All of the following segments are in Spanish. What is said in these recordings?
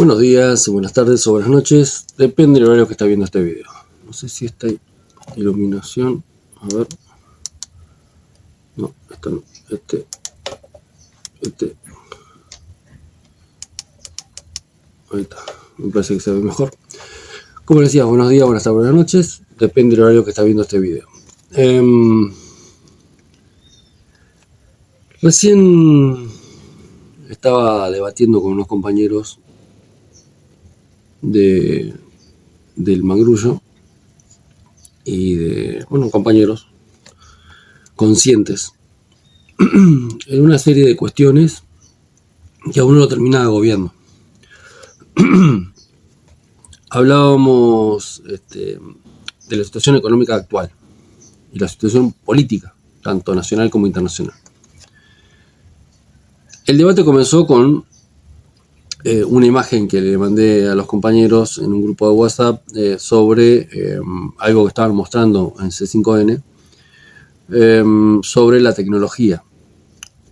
Buenos días, buenas tardes o buenas noches, depende del horario que está viendo este video. No sé si esta iluminación, a ver, no, esta no, ahí está, me parece que se ve mejor. Como les decía, buenos días, buenas tardes, buenas noches, depende del horario que está viendo este video. Recién estaba debatiendo con unos compañeros del Mangrullo y de, compañeros conscientes en una serie de cuestiones que a uno lo termina agobiando. Hablábamos de la situación económica actual y la situación política, tanto nacional como internacional. El debate comenzó con una imagen que le mandé a los compañeros en un grupo de WhatsApp sobre algo que estaban mostrando en C5N sobre la tecnología.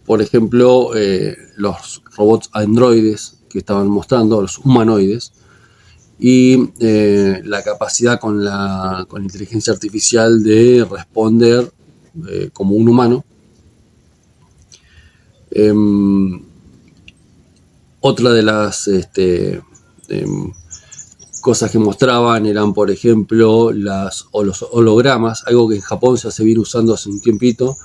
Por ejemplo, los robots androides que estaban mostrando, los humanoides, y la capacidad con la inteligencia artificial de responder como un humano. Otra de las cosas que mostraban eran, por ejemplo, los hologramas, algo que en Japón se viene usando hace un tiempito,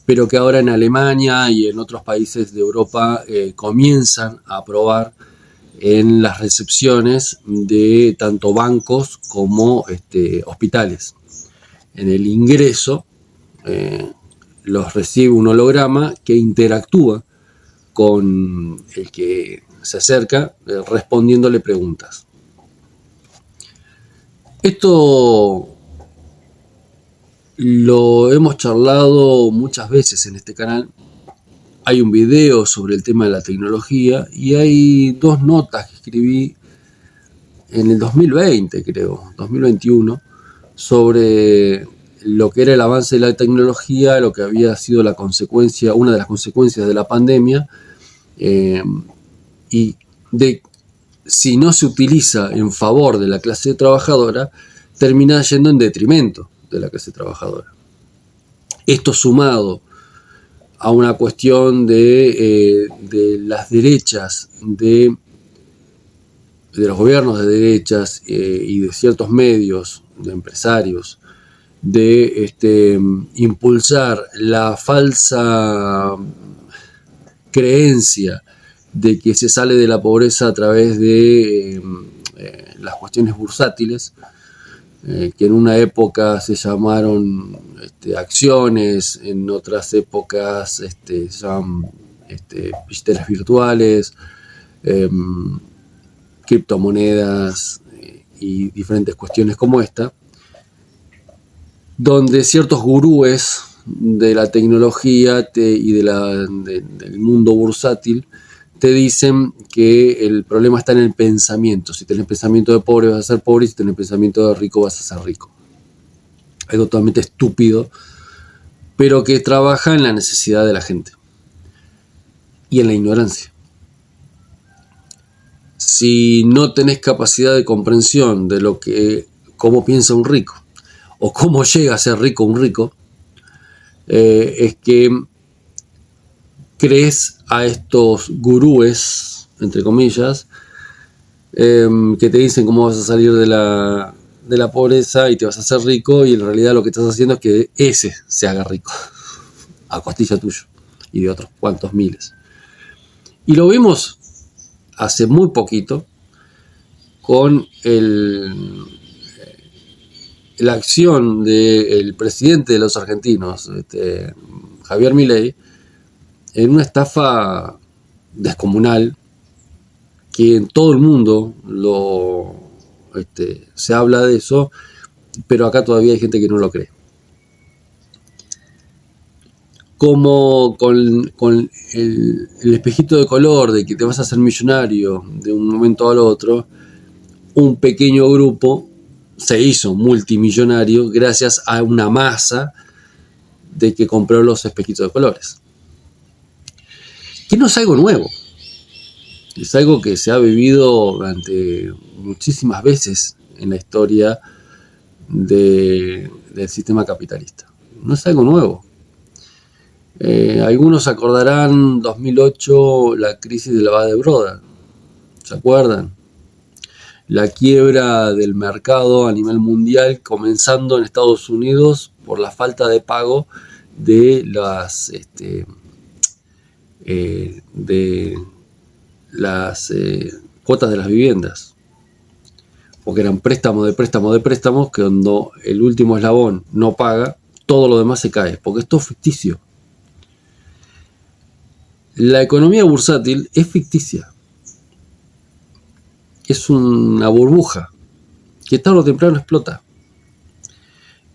pero que ahora en Alemania y en otros países de Europa comienzan a probar en las recepciones de tanto bancos como hospitales. En el ingreso los recibe un holograma que interactúa con el que se acerca respondiéndole preguntas. Esto lo hemos charlado muchas veces en este canal. Hay un video sobre el tema de la tecnología y hay dos notas que escribí en el 2020, creo, 2021, sobre lo que era el avance de la tecnología, lo que había sido la consecuencia, una de las consecuencias de la pandemia, y de si no se utiliza en favor de la clase trabajadora, termina yendo en detrimento de la clase trabajadora. Esto sumado a una cuestión de las derechas, de los gobiernos de derechas y de ciertos medios, de empresarios, de impulsar la falsa creencia de que se sale de la pobreza a través de las cuestiones bursátiles, que en una época se llamaron acciones, en otras épocas se llaman billeteras virtuales, criptomonedas y diferentes cuestiones como esta, donde ciertos gurúes de la tecnología y del mundo bursátil te dicen que el problema está en el pensamiento. Si tenés pensamiento de pobre vas a ser pobre, y si tenés pensamiento de rico vas a ser rico. Es totalmente estúpido, pero que trabaja en la necesidad de la gente y en la ignorancia. Si no tenés capacidad de comprensión de cómo piensa un rico o cómo llega a ser rico un rico, es que crees a estos gurúes, entre comillas, que te dicen cómo vas a salir de la pobreza y te vas a hacer rico, y en realidad lo que estás haciendo es que ese se haga rico a costilla tuyo y de otros cuantos miles. Y lo vimos hace muy poquito con la acción del presidente de los argentinos, Javier Milei, en una estafa descomunal que en todo el mundo se habla de eso, pero acá todavía hay gente que no lo cree. Como con el espejito de color de que te vas a hacer millonario de un momento al otro, un pequeño grupo se hizo multimillonario gracias a una masa de que compró los espejitos de colores. Que no es algo nuevo. Es algo que se ha vivido durante muchísimas veces en la historia del sistema capitalista. No es algo nuevo. Algunos acordarán 2008, la crisis de la Lehman Brothers. ¿Se acuerdan? La quiebra del mercado a nivel mundial, comenzando en Estados Unidos por la falta de pago de las cuotas de las viviendas, porque eran préstamos de préstamos que cuando el último eslabón no paga, todo lo demás se cae, porque esto es ficticio. La economía bursátil es ficticia, es una burbuja que tarde o temprano explota,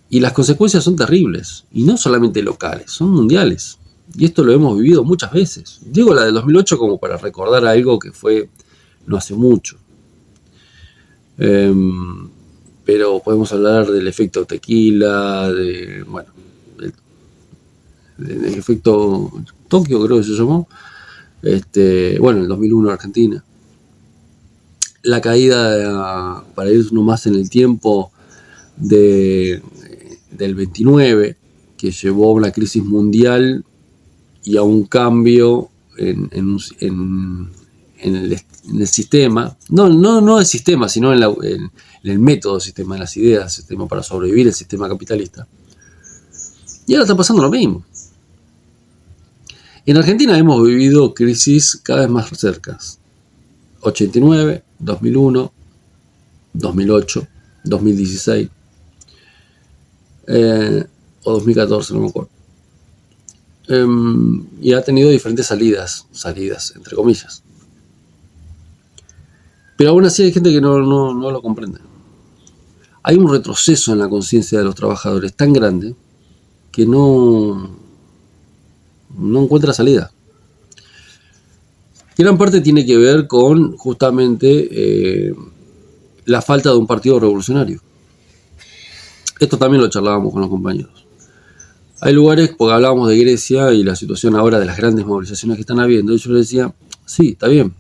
y las consecuencias son terribles, y no solamente locales, son mundiales. Y esto lo hemos vivido muchas veces. Digo la del 2008 como para recordar algo que fue no hace mucho. Pero podemos hablar del efecto tequila, del efecto Tokio, creo que se llamó. En el 2001 Argentina. La caída, para ir nomás en el tiempo, del 29, que llevó a una crisis mundial y a un cambio en el sistema, no el sistema, sino en el método sistema, en las ideas, el sistema para sobrevivir, el sistema capitalista. Y ahora está pasando lo mismo. En Argentina hemos vivido crisis cada vez más cercas. 89, 2001, 2008, 2016 o 2014, no me acuerdo. Y ha tenido diferentes salidas entre comillas. Pero aún así hay gente que no lo comprende. Hay un retroceso en la conciencia de los trabajadores tan grande que no encuentra salida. Gran parte tiene que ver con justamente la falta de un partido revolucionario. Esto también lo charlábamos con los compañeros. Hay lugares, porque hablábamos de Grecia y la situación ahora de las grandes movilizaciones que están habiendo, y yo les decía, sí, está bien,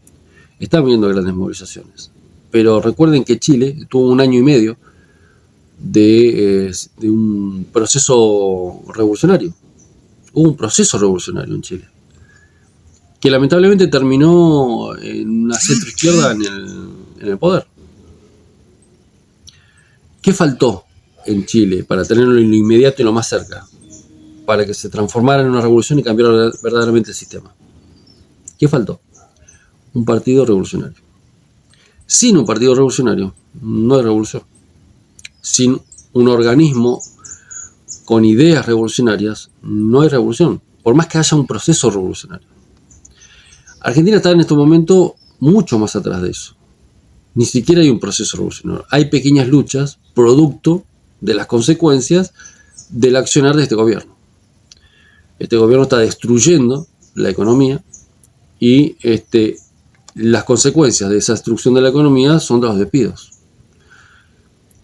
están habiendo grandes movilizaciones, pero recuerden que Chile tuvo 1 año y medio de un proceso revolucionario. Hubo un proceso revolucionario en Chile, que lamentablemente terminó en una centroizquierda en el poder. ¿Qué faltó en Chile para tenerlo en lo inmediato y lo más cerca, para que se transformara en una revolución y cambiara verdaderamente el sistema? ¿Qué faltó? Un partido revolucionario. Sin un partido revolucionario no hay revolución. Sin un organismo con ideas revolucionarias no hay revolución, por más que haya un proceso revolucionario. Argentina está en este momento mucho más atrás de eso. Ni siquiera hay un proceso revolucionario. Hay pequeñas luchas producto de las consecuencias del accionar de este gobierno. Este gobierno está destruyendo la economía y las consecuencias de esa destrucción de la economía son los despidos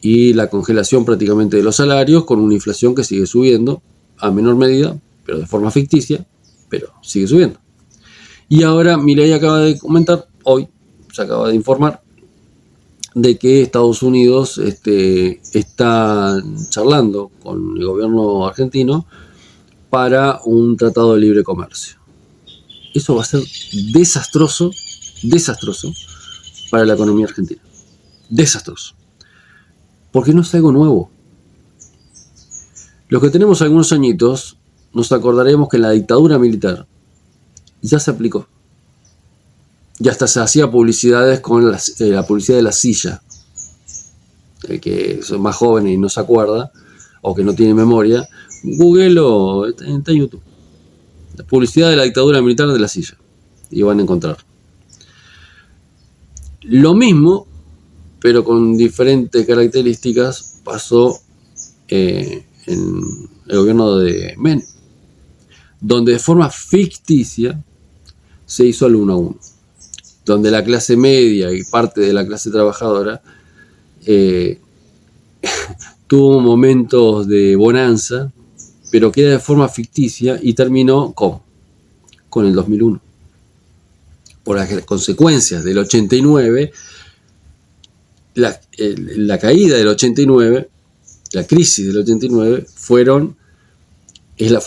y la congelación prácticamente de los salarios, con una inflación que sigue subiendo a menor medida, pero de forma ficticia, pero sigue subiendo. Y ahora Milei acaba de comentar, hoy se acaba de informar, de que Estados Unidos está charlando con el gobierno argentino para un tratado de libre comercio. Eso va a ser desastroso para la economía argentina. Desastroso. Porque no es algo nuevo. Los que tenemos algunos añitos nos acordaremos que en la dictadura militar ya se aplicó. Y hasta se hacía publicidades con la publicidad de la silla. El que son más jóvenes y no se acuerda, o que no tiene memoria, Google o está en YouTube. La publicidad de la dictadura militar de la silla. Y van a encontrar. Lo mismo, pero con diferentes características, pasó en el gobierno de Menem, donde de forma ficticia se hizo el 1 a 1. Donde la clase media y parte de la clase trabajadora tuvo momentos de bonanza, pero queda de forma ficticia y terminó con el 2001. por las consecuencias del 89, la caída del 89, la crisis del 89, fue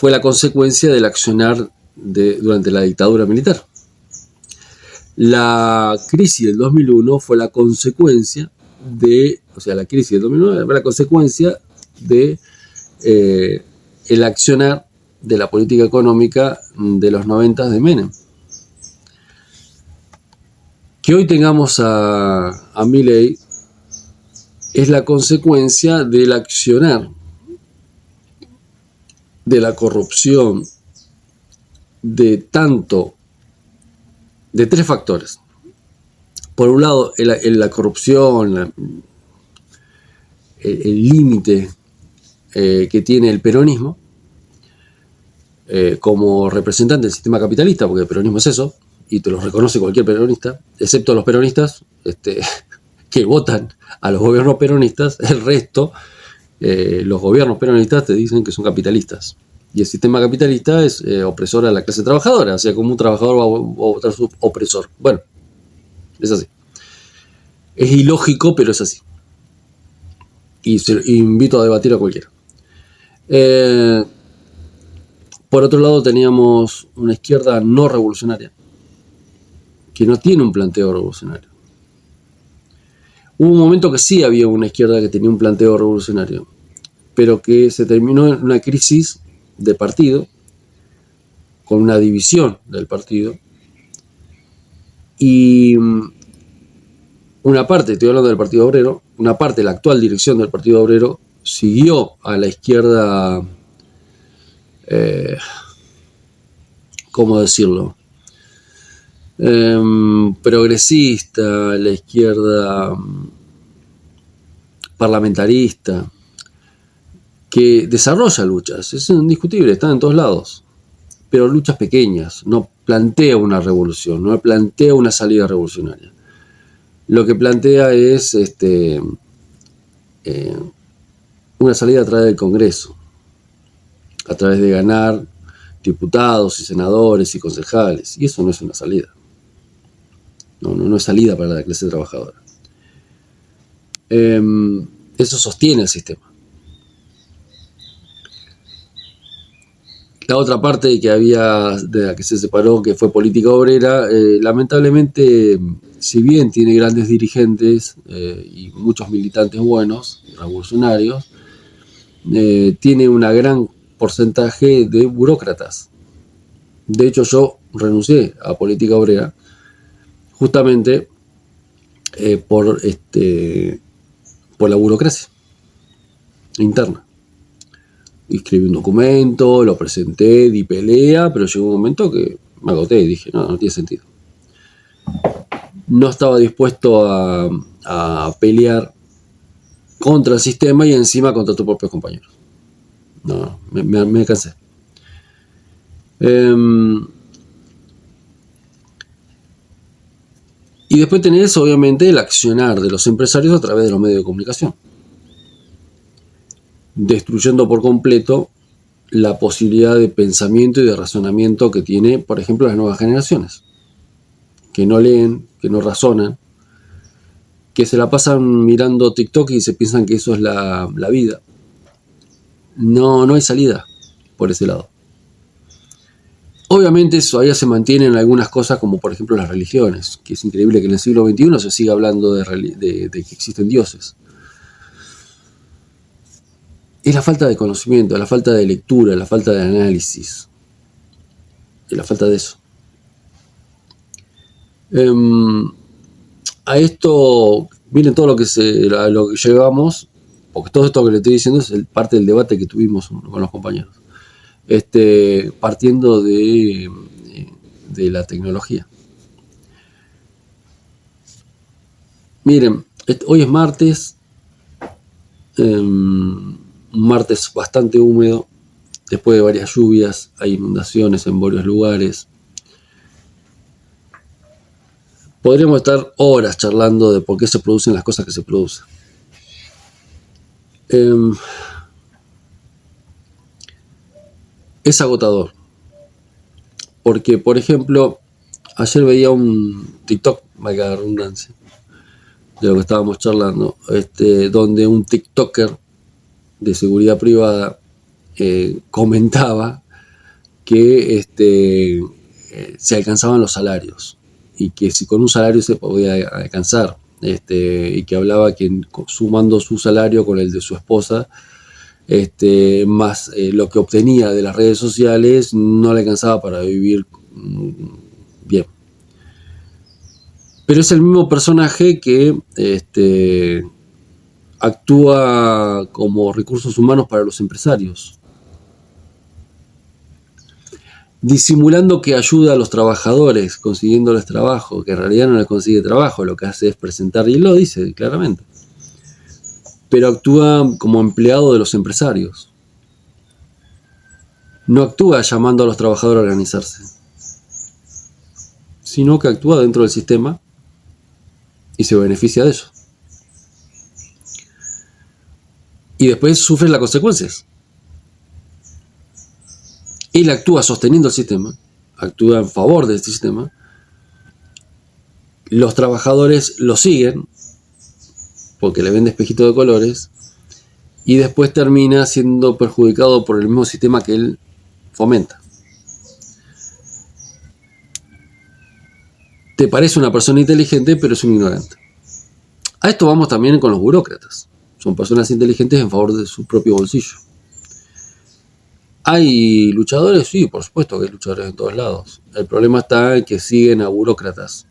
la consecuencia del accionar durante la dictadura militar. La crisis del 2001 fue la consecuencia la crisis del 2009 fue la consecuencia de el accionar de la política económica de los 90 de Menem. Que hoy tengamos a Milei es la consecuencia del accionar de la corrupción de tres factores. Por un lado, la corrupción, el límite que tiene el peronismo como representante del sistema capitalista, porque el peronismo es eso, y te lo reconoce cualquier peronista, excepto los peronistas que votan a los gobiernos peronistas. El resto, los gobiernos peronistas te dicen que son capitalistas. Y el sistema capitalista es opresor a la clase trabajadora, o sea, como un trabajador va a votar a su opresor. Bueno, es así. Es ilógico, pero es así. Y invito a debatir a cualquiera. Por otro lado, teníamos una izquierda no revolucionaria, que no tiene un planteo revolucionario. Hubo un momento que sí había una izquierda que tenía un planteo revolucionario, pero que se terminó en una crisis de partido, con una división del partido, y una parte, estoy hablando del Partido Obrero, una parte de la actual dirección del Partido Obrero siguió a la izquierda, ¿cómo decirlo? Progresista, la izquierda parlamentarista, que desarrolla luchas, es indiscutible, están en todos lados, pero luchas pequeñas, no plantea una revolución, no plantea una salida revolucionaria. Lo que plantea es una salida a través del Congreso, a través de ganar diputados y senadores y concejales, y eso no es una salida. No es salida para la clase trabajadora. Eso sostiene el sistema. La otra parte de la que se separó, que fue política obrera, lamentablemente, si bien tiene grandes dirigentes y muchos militantes buenos, revolucionarios, tiene un gran porcentaje de burócratas. De hecho, yo renuncié a política obrera justamente por la burocracia interna. Escribí un documento, lo presenté, di pelea, pero llegó un momento que me agoté y dije, no tiene sentido. No estaba dispuesto a pelear contra el sistema y encima contra tus propios compañeros. No, me cansé. Y después tenés, obviamente, el accionar de los empresarios a través de los medios de comunicación, destruyendo por completo la posibilidad de pensamiento y de razonamiento que tiene, por ejemplo, las nuevas generaciones, que no leen, que no razonan, que se la pasan mirando TikTok y se piensan que eso es la vida. No hay salida por ese lado. Obviamente todavía se mantienen algunas cosas, como por ejemplo las religiones, que es increíble que en el siglo XXI se siga hablando de que existen dioses. Es la falta de conocimiento, la falta de lectura, la falta de análisis, es la falta de eso. A esto, miren todo lo que llevamos, porque todo esto que le estoy diciendo es parte del debate que tuvimos con los compañeros, partiendo de la tecnología. Miren, hoy es martes, un martes bastante húmedo, después de varias lluvias, hay inundaciones en varios lugares. Podríamos estar horas charlando de por qué se producen las cosas que se producen. Es agotador, porque, por ejemplo, Ayer veía un TikTok, valga la redundancia, de lo que estábamos charlando, donde un TikToker de seguridad privada comentaba que se alcanzaban los salarios y que si con un salario se podía alcanzar, y que hablaba que sumando su salario con el de su esposa, más lo que obtenía de las redes sociales, no le alcanzaba para vivir bien. Pero es el mismo personaje que actúa como recursos humanos para los empresarios, disimulando que ayuda a los trabajadores, consiguiéndoles trabajo, que en realidad no les consigue trabajo, lo que hace es presentar, y él lo dice claramente, pero actúa como empleado de los empresarios. No actúa llamando a los trabajadores a organizarse, sino que actúa dentro del sistema y se beneficia de eso. Y después sufre las consecuencias. Él actúa sosteniendo el sistema, actúa en favor de este sistema, los trabajadores lo siguen porque le vende espejitos de colores y después termina siendo perjudicado por el mismo sistema que él fomenta. Te parece una persona inteligente, pero es un ignorante. A esto vamos también con los burócratas. Son personas inteligentes en favor de su propio bolsillo. ¿Hay luchadores? Sí, por supuesto que hay luchadores en todos lados. El problema está en que siguen a burócratas,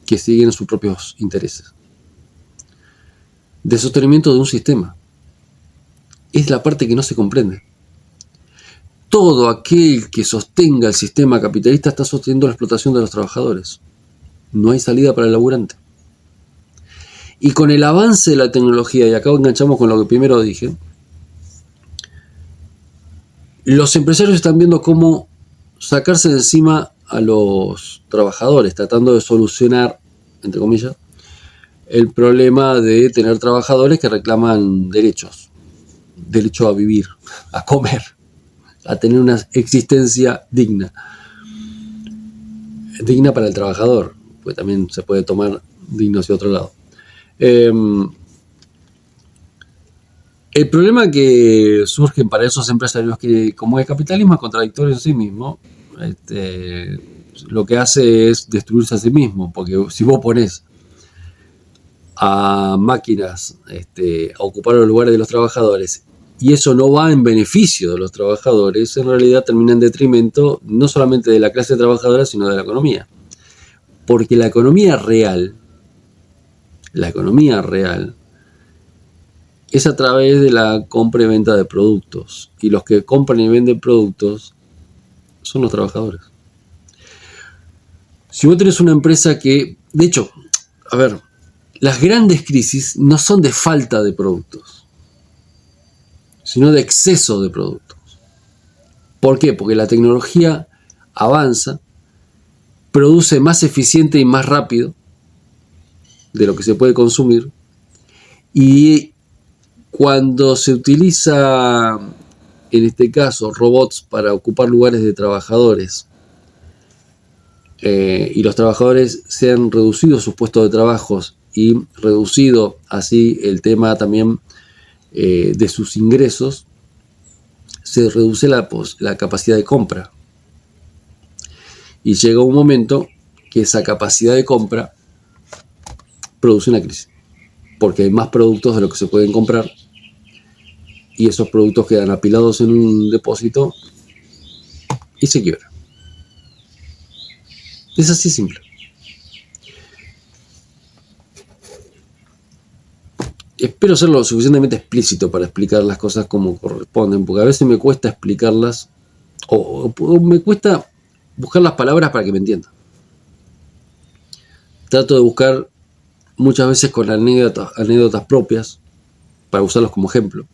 que siguen sus propios intereses. De sostenimiento de un sistema. Es la parte que no se comprende. Todo aquel que sostenga el sistema capitalista está sosteniendo la explotación de los trabajadores. No hay salida para el laburante. Y con el avance de la tecnología, y acá enganchamos con lo que primero dije, los empresarios están viendo cómo sacarse de encima a los trabajadores, tratando de solucionar, entre comillas, el problema de tener trabajadores que reclaman derechos, derecho a vivir, a comer, a tener una existencia digna para el trabajador, pues también se puede tomar digno hacia otro lado. El problema que surge para esos empresarios es que, como el capitalismo es contradictorio en sí mismo, lo que hace es destruirse a sí mismo, porque si vos ponés a máquinas a ocupar los lugares de los trabajadores y eso no va en beneficio de los trabajadores, en realidad termina en detrimento no solamente de la clase trabajadora, sino de la economía. Porque la economía real es a través de la compra y venta de productos. Y los que compran y venden productos son los trabajadores. Si vos tenés una empresa que, de hecho, a ver, las grandes crisis no son de falta de productos, sino de exceso de productos. ¿Por qué? Porque la tecnología avanza, produce más eficiente y más rápido de lo que se puede consumir, y cuando se utiliza, en este caso, robots para ocupar lugares de trabajadores, y los trabajadores se han reducido sus puestos de trabajo y reducido así el tema también de sus ingresos, se reduce la capacidad de compra. Y llega un momento que esa capacidad de compra produce una crisis, porque hay más productos de lo que se pueden comprar y esos productos quedan apilados en un depósito y se quiebra. Es así simple. Espero ser lo suficientemente explícito para explicar las cosas como corresponden, porque a veces me cuesta explicarlas o me cuesta buscar las palabras para que me entiendan. Trato de buscar muchas veces con anécdotas propias para usarlos como ejemplo.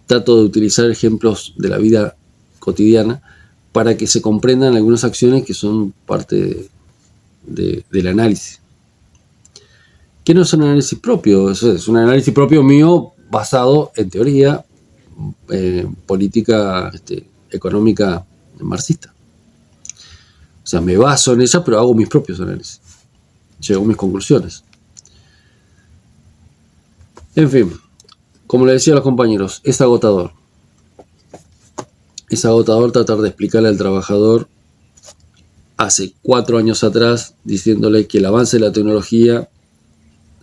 Trato de utilizar ejemplos de la vida cotidiana para que se comprendan algunas acciones que son parte del análisis. Que no es un análisis propio, eso es un análisis propio mío basado en teoría política económica marxista. O sea, me baso en ellas, pero hago mis propios análisis. Llego a mis conclusiones. En fin, como le decía a los compañeros, es agotador. Es agotador tratar de explicarle al trabajador hace 4 años atrás, diciéndole que el avance de la tecnología,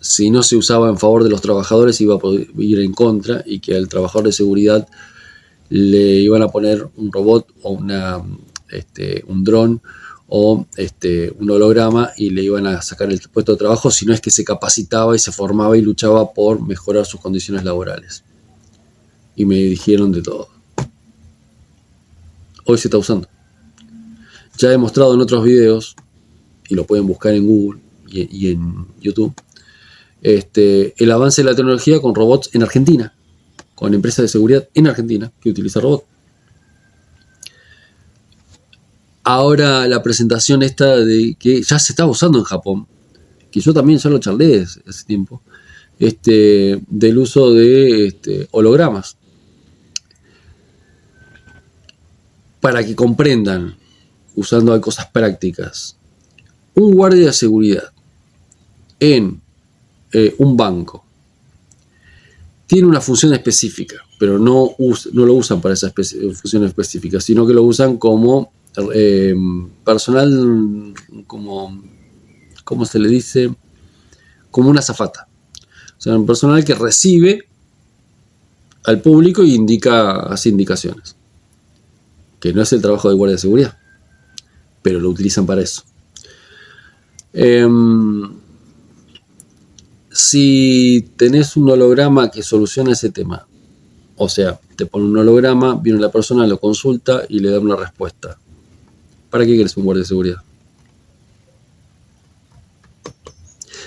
si no se usaba en favor de los trabajadores, iba a poder ir en contra, y que al trabajador de seguridad le iban a poner un robot o un dron o un holograma y le iban a sacar el puesto de trabajo, si no es que se capacitaba y se formaba y luchaba por mejorar sus condiciones laborales. Y me dijeron de todo. Hoy se está usando. Ya he mostrado en otros videos, y lo pueden buscar en Google y en YouTube, el avance de la tecnología con robots en Argentina, con empresas de seguridad en Argentina que utilizan robots. Ahora la presentación esta de que ya se está usando en Japón, que yo también ya lo charlé hace tiempo, del uso de hologramas. Para que comprendan, usando cosas prácticas, un guardia de seguridad en un banco tiene una función específica, pero no lo usan para esa función específica, sino que lo usan como personal, ¿cómo se le dice? Como una azafata. O sea, un personal que recibe al público y hace indicaciones. Que no es el trabajo de guardia de seguridad, pero lo utilizan para eso. Si tenés un holograma que soluciona ese tema, o sea, te pone un holograma, viene la persona, lo consulta y le da una respuesta. ¿Para qué querés un guardia de seguridad?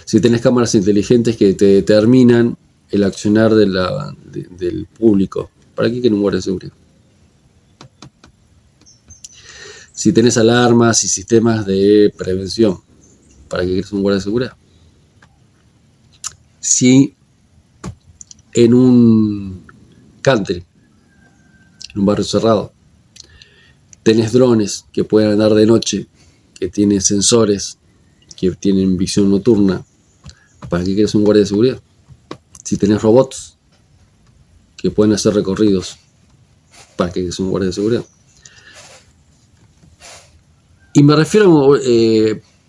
Si tenés cámaras inteligentes que te determinan el accionar del público, ¿para qué querés un guardia de seguridad? Si tenés alarmas y sistemas de prevención, ¿para qué querés un guardia de seguridad? Si en un country, en un barrio cerrado, tenés drones que pueden andar de noche, que tienen sensores, que tienen visión nocturna, ¿para qué querés un guardia de seguridad? Si tenés robots que pueden hacer recorridos, ¿para qué querés un guardia de seguridad? Y me refiero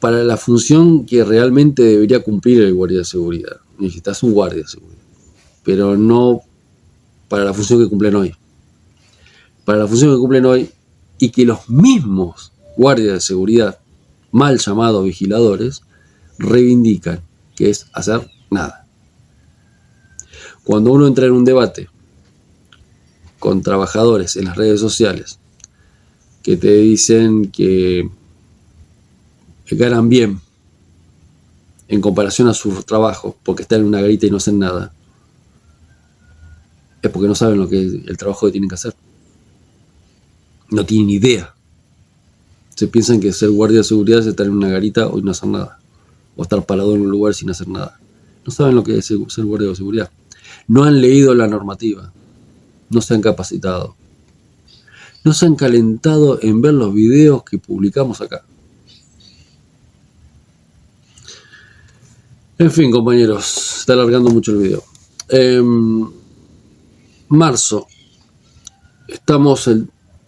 para la función que realmente debería cumplir el guardia de seguridad. Necesitas un guardia de seguridad, pero no para la función que cumplen hoy. Para la función que cumplen hoy, y que los mismos guardias de seguridad, mal llamados vigiladores, reivindican, que es hacer nada. Cuando uno entra en un debate con trabajadores en las redes sociales que te dicen que ganan bien en comparación a su trabajo porque están en una garita y no hacen nada, es porque no saben lo que es el trabajo que tienen que hacer. No tienen idea. Se piensan que ser guardia de seguridad es estar en una garita y no hacer nada, o estar parado en un lugar sin hacer nada. No saben lo que es ser guardia de seguridad. No han leído la normativa, no se han capacitado, no se han calentado en ver los videos que publicamos acá. En fin, compañeros, está alargando mucho el video. Marzo.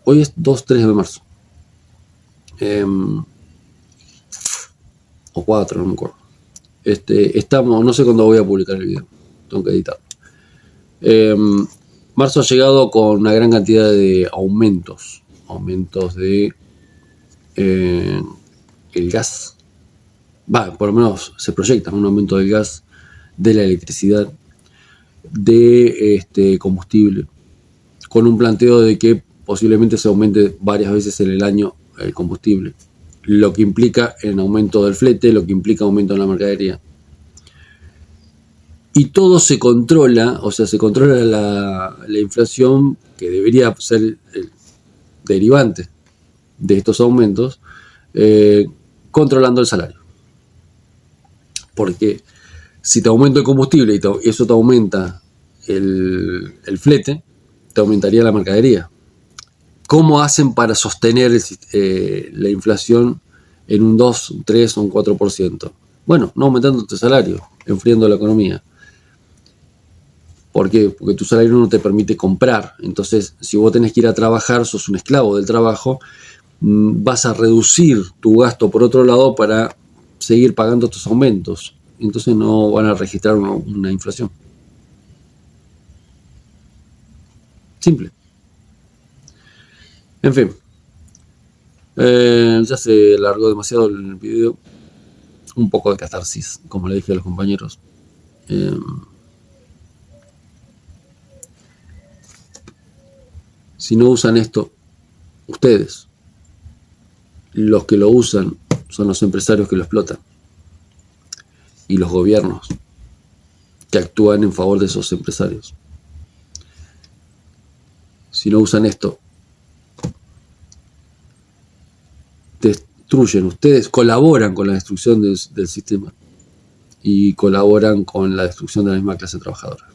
Hoy es 2-3 de marzo. O 4, no me acuerdo. No sé cuándo voy a publicar el video. Tengo que editarlo. Marzo ha llegado con una gran cantidad de aumentos. Aumentos de el gas. Por lo menos se proyecta un aumento del gas, de la electricidad, de combustible, con un planteo de que posiblemente se aumente varias veces en el año el combustible, lo que implica en aumento del flete, lo que implica aumento en la mercadería. Y todo se controla, o sea, se controla la inflación, que debería ser el derivante de estos aumentos, controlando el salario. Porque si te aumenta el combustible y eso te aumenta el flete, te aumentaría la mercadería. ¿Cómo hacen para sostener la inflación en un 2, un 3 o un 4%. Bueno, no aumentando tu salario, enfriando la economía. ¿Por qué? Porque tu salario no te permite comprar. Entonces, si vos tenés que ir a trabajar, sos un esclavo del trabajo, vas a reducir tu gasto por otro lado para seguir pagando tus aumentos. Entonces no van a registrar una inflación. Simple. En fin. Ya se largó demasiado el video. Un poco de catarsis, como le dije a los compañeros. Si no usan esto, ustedes, los que lo usan son los empresarios que lo explotan y los gobiernos que actúan en favor de esos empresarios. Si no usan esto, destruyen, ustedes colaboran con la destrucción del sistema y colaboran con la destrucción de la misma clase trabajadora.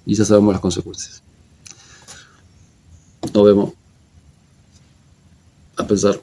Y ya sabemos las consecuencias. Nos vemos. A pensar.